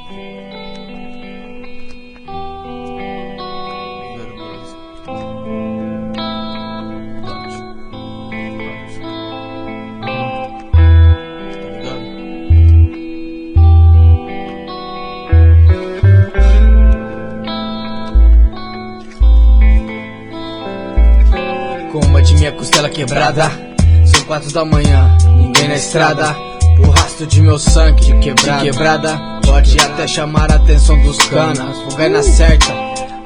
Com uma de minha costela quebrada, são 4 da manhã, ninguém na estrada. O rastro de meu sangue de quebrada pode até chamar a atenção dos canas. Fuga na certa,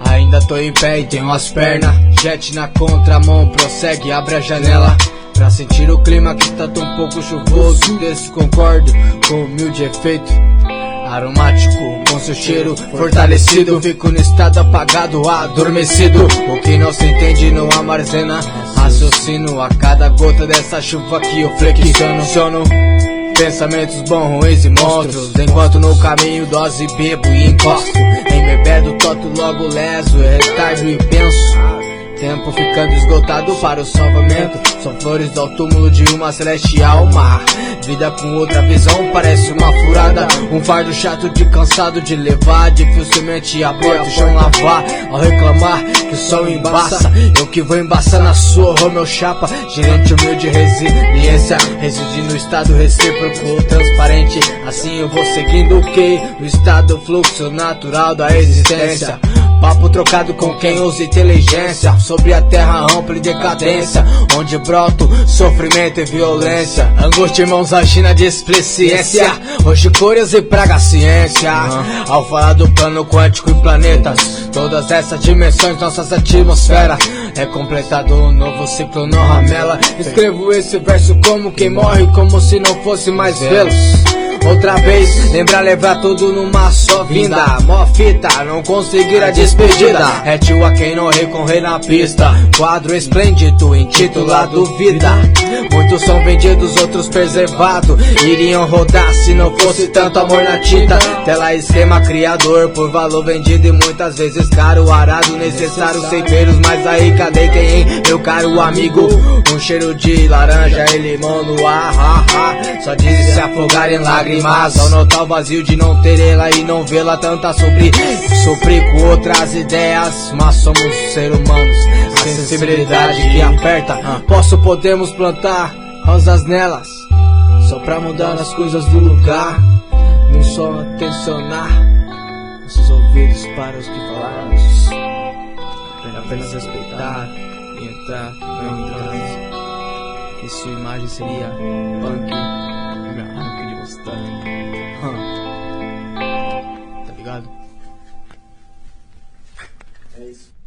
ainda tô em pé e tenho as pernas. Jet na contramão, prossegue, abre a janela pra sentir o clima que tá tão pouco chuvoso. Desse concordo com o humilde efeito aromático, com seu cheiro fortalecido. Fico no estado apagado, adormecido. O que não se entende não armazena raciocínio. A cada gota dessa chuva que eu flexiono pensamentos bons, ruins e monstros. Enquanto no caminho dose bebo e encosto. Embebedo, toto logo leso, retardo e penso. Tempo ficando esgotado para o salvamento. São flores ao túmulo de uma celeste alma. Vida com outra visão parece uma furada. Um fardo chato de cansado de levar. Dificilmente a porta o chão lavar. Ao reclamar que o sol embaça, eu que vou embaçar na sua, ô meu chapa. Gerente humilde resiliência, reside no estado recíproco transparente. Assim eu vou seguindo o que? O estado fluxo natural da existência. Papo trocado com quem usa inteligência sobre a terra ampla e decadência, onde broto sofrimento e violência. Angústia, irmãos, a China de explicência. Hoje cores e praga ciência. Ao falar do plano quântico e planetas, todas essas dimensões, nossas atmosferas, é completado um novo ciclo, não ramela. Escrevo esse verso como quem morre, como se não fosse mais vê-los outra vez. Lembrar levar tudo numa só vinda. Mó fita, não conseguir a despedida. É tio a quem não recorrer na pista. Quadro esplêndido, intitulado Vida. Muitos são vendidos, outros preservados. Iriam rodar se não fosse tanto amor na tinta. Tela esquema criador, por valor vendido e muitas vezes caro. Arado necessário, ceifeiros, mas aí cadê quem, hein? Meu caro amigo. Um cheiro de laranja e limão no ar, só diz se afogar em lágrimas. Ao notar o vazio de não ter ela e não vê-la, tanta sofrer com outras ideias. Mas somos seres humanos, a sensibilidade que aperta. Podemos plantar rosas nelas, só pra mudar as coisas do lugar. Não só atencionar nossos ouvidos para os que falamos, apenas respeitar e entrar em transe. Que sua imagem seria punk, arranque de bastante. Tá ligado? É isso.